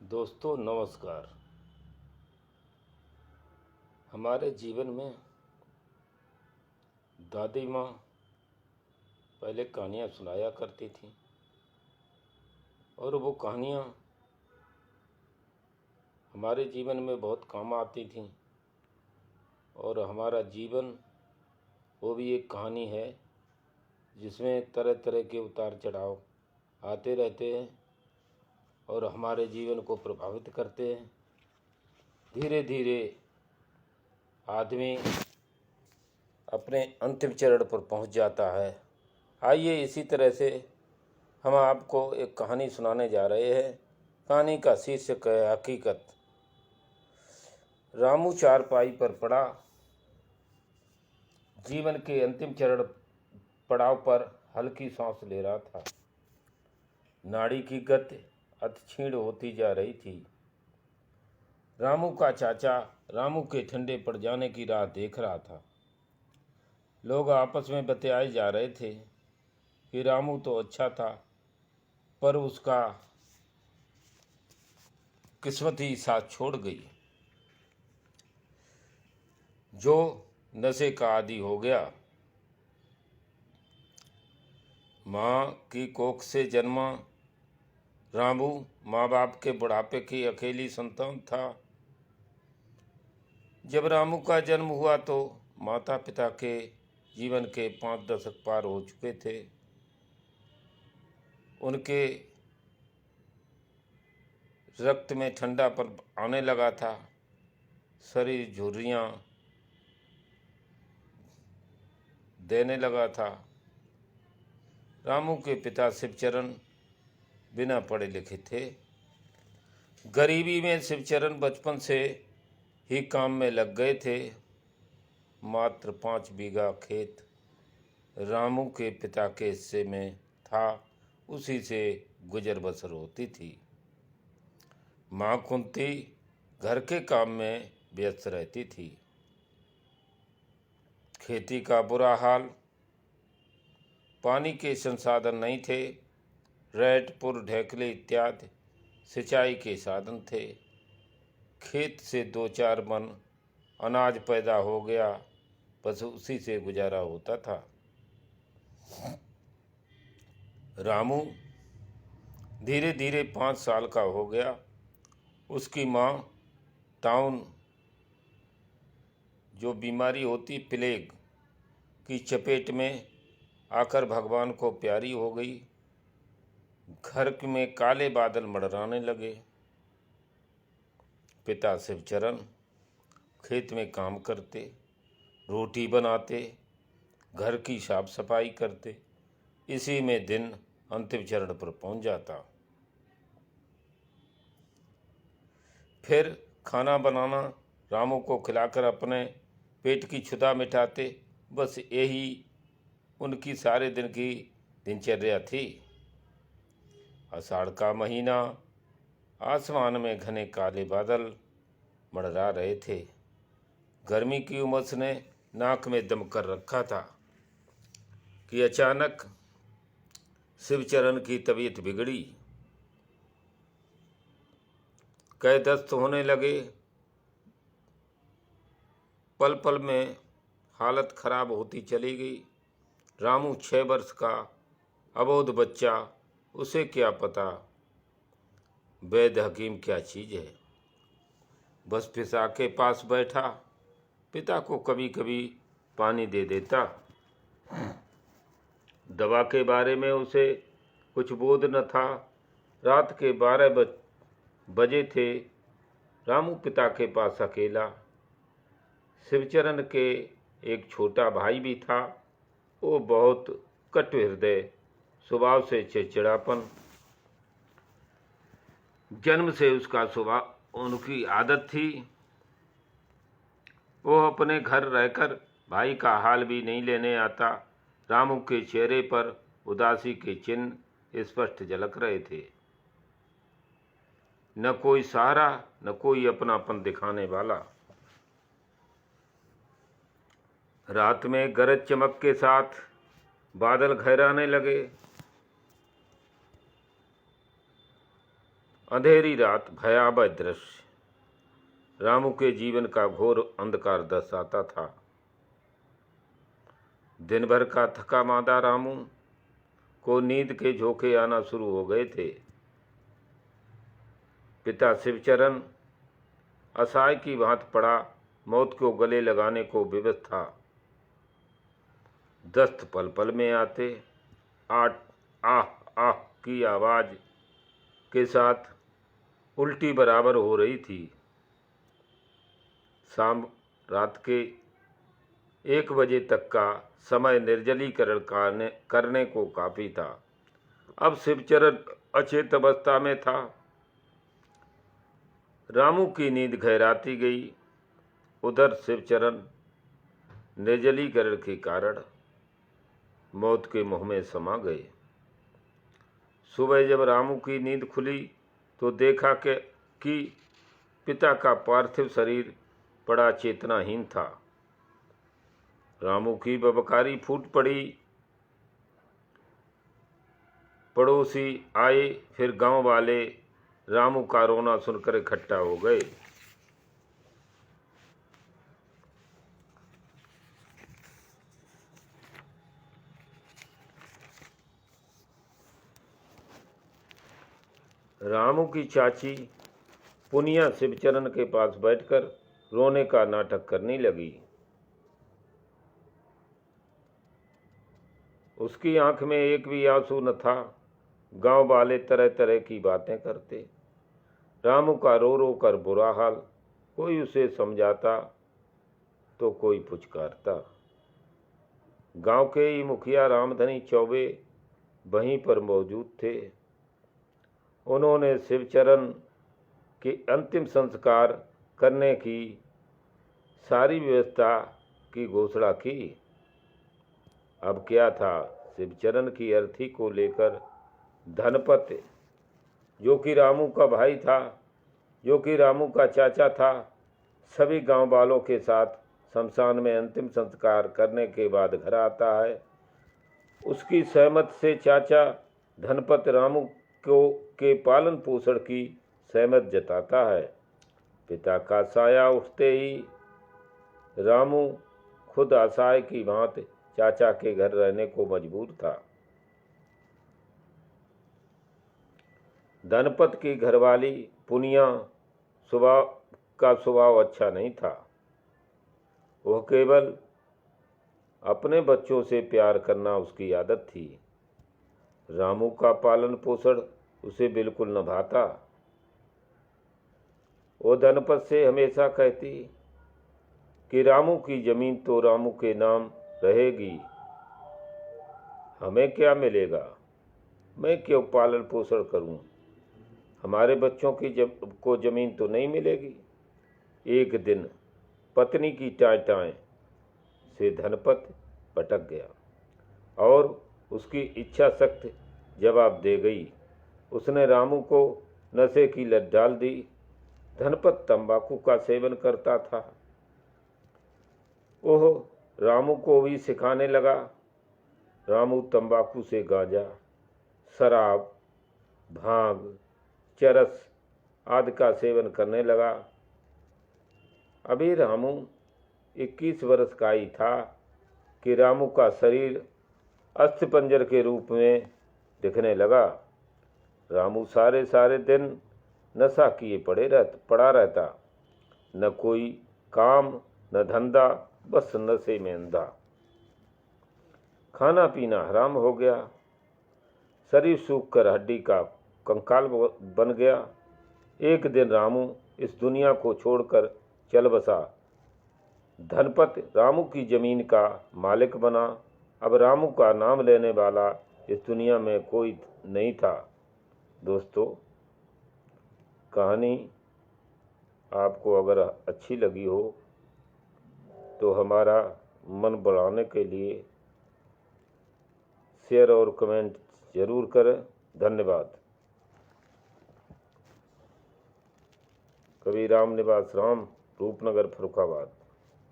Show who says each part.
Speaker 1: दोस्तों नमस्कार। हमारे जीवन में दादी माँ पहले कहानियाँ सुनाया करती थी और वो कहानियाँ हमारे जीवन में बहुत काम आती थीं। और हमारा जीवन वो भी एक कहानी है जिसमें तरह तरह के उतार चढ़ाव आते रहते हैं और हमारे जीवन को प्रभावित करते हैं। धीरे धीरे आदमी अपने अंतिम चरण पर पहुंच जाता है। आइए इसी तरह से हम आपको एक कहानी सुनाने जा रहे हैं। कहानी का शीर्षक है हकीकत। रामू चारपाई पर पड़ा, जीवन के अंतिम चरण पड़ाव पर हल्की सांस ले रहा था। नाड़ी की गति अति क्षीण होती जा रही थी। रामू का चाचा रामू के ठंडे पड़ जाने की राह देख रहा था। लोग आपस में बतियाए जा रहे थे कि रामू तो अच्छा था, पर उसका किस्मत ही साथ छोड़ गई। जो नशे का आदी हो गया। माँ की कोख से जन्मा रामू माँ बाप के बुढ़ापे की अकेली संतान था। जब रामू का जन्म हुआ तो माता पिता के जीवन के 5 दशक पार हो चुके थे। उनके रक्त में ठंडापन आने लगा था। शरीर झुर्रियाँ देने लगा था। रामू के पिता शिवचरण बिना पढ़े लिखे थे। गरीबी में शिवचरण बचपन से ही काम में लग गए थे। मात्र 5 बीघा खेत रामू के पिता के हिस्से में था, उसी से गुजर बसर होती थी। माँ कुंती घर के काम में व्यस्त रहती थी। खेती का बुरा हाल, पानी के संसाधन नहीं थे। रेतपुर ढेकले इत्यादि सिंचाई के साधन थे। खेत से 2-4 मन अनाज पैदा हो गया, बस उसी से गुजारा होता था। रामू धीरे धीरे 5 साल का हो गया। उसकी माँ टाउन जो बीमारी होती प्लेग की चपेट में आकर भगवान को प्यारी हो गई। घर में काले बादल मंडराने लगे। पिता शिवचरण खेत में काम करते, रोटी बनाते, घर की साफ सफाई करते। इसी में दिन अंतिम चरण पर पहुंच जाता। फिर खाना बनाना, रामू को खिलाकर अपने पेट की क्षुधा मिटाते। बस यही उनकी सारे दिन की दिनचर्या थी। आषाढ़ का महीना, आसमान में घने काले बादल मंडरा रहे थे। गर्मी की उमस ने नाक में दम कर रखा था कि अचानक शिवचरण की तबीयत बिगड़ी। कई दस्त होने लगे। पल पल में हालत खराब होती चली गई। रामू 6 वर्ष का अबोध बच्चा, उसे क्या पता वैद्य हकीम क्या चीज़ है। बस पिता के पास बैठा, पिता को कभी कभी पानी दे देता। दवा के बारे में उसे कुछ बोध न था। रात के 12 बजे थे। रामू पिता के पास अकेला। शिवचरण के एक छोटा भाई भी था। वो बहुत कटु हृदय, स्वभाव से चिड़चिड़ापन, जन्म से उसका स्वभाव उनकी आदत थी। वो अपने घर रहकर भाई का हाल भी नहीं लेने आता। रामू के चेहरे पर उदासी के चिन्ह स्पष्ट झलक रहे थे। न कोई सहारा, न कोई अपनापन दिखाने वाला। रात में गरज चमक के साथ बादल गहराने लगे। अंधेरी रात, भयावह दृश्य रामू के जीवन का घोर अंधकार दर्शाता था। दिन भर का थका मांदा रामू को नींद के झोंके आना शुरू हो गए थे। पिता शिवचरण असहाय की भांति पड़ा मौत को गले लगाने को विवश था। दस्त पल पल में आते, आह आह की आवाज के साथ उल्टी बराबर हो रही थी। शाम रात के 1 बजे तक का समय निर्जलीकरण करने को काफी था। अब शिवचरण अचेत अवस्था में था। रामू की नींद गहराती गई। उधर शिवचरण निर्जलीकरण के कारण मौत के मुंह में समा गए। सुबह जब रामू की नींद खुली तो देखा कि पिता का पार्थिव शरीर पड़ा चेतनाहीन था। रामू की बबकारी फूट पड़ी। पड़ोसी आए, फिर गांव वाले रामू का रोना सुनकर इकट्ठा हो गए। रामू की चाची पुनिया शिवचरण के पास बैठकर रोने का नाटक करने लगी। उसकी आंख में एक भी आंसू न था। गांव वाले तरह तरह की बातें करते। रामू का रो रो कर बुरा हाल। कोई उसे समझाता तो कोई पुचकारता। गांव के ही मुखिया रामधनी चौबे वहीं पर मौजूद थे। उन्होंने शिवचरण के अंतिम संस्कार करने की सारी व्यवस्था की घोषणा की। अब क्या था, शिवचरण की अर्थी को लेकर धनपत, जो कि रामू का भाई था, जो कि रामू का चाचा था, सभी गांव वालों के साथ शमशान में अंतिम संस्कार करने के बाद घर आता है। उसकी सहमत से चाचा धनपत रामू के पालन पोषण की सहमत जताता है। पिता का साया उठते ही रामू खुद असहाय की भांति चाचा के घर रहने को मजबूर था। धनपत की घरवाली पुनिया स्वभाव अच्छा नहीं था। वह केवल अपने बच्चों से प्यार करना उसकी आदत थी। रामू का पालन पोषण उसे बिल्कुल न भाता। वो धनपत से हमेशा कहती कि रामू की जमीन तो रामू के नाम रहेगी, हमें क्या मिलेगा, मैं क्यों पालन पोषण करूं, हमारे बच्चों को जमीन तो नहीं मिलेगी। एक दिन पत्नी की टाय टाय से धनपत भटक गया और उसकी इच्छा सख्त जवाब दे गई। उसने रामू को नशे की लत डाल दी। धनपत तंबाकू का सेवन करता था। ओह, रामू को भी सिखाने लगा। रामू तंबाकू से गांजा, शराब, भांग, चरस आदि का सेवन करने लगा। अभी रामू 21 वर्ष का ही था कि रामू का शरीर अस्थिपंजर के रूप में दिखने लगा। रामू सारे दिन नशा किए पड़ा रहता। न कोई काम न धंधा, बस नशे में अंधा। खाना पीना हराम हो गया। शरीर सूख कर हड्डी का कंकाल बन गया। एक दिन रामू इस दुनिया को छोड़कर चल बसा। धनपत रामू की जमीन का मालिक बना। अब रामू का नाम लेने वाला इस दुनिया में कोई नहीं था। दोस्तों, कहानी आपको अगर अच्छी लगी हो तो हमारा मन बढ़ाने के लिए शेयर और कमेंट जरूर करें। धन्यवाद। कवि राम निवास राम, रूपनगर, फर्रुखाबाद।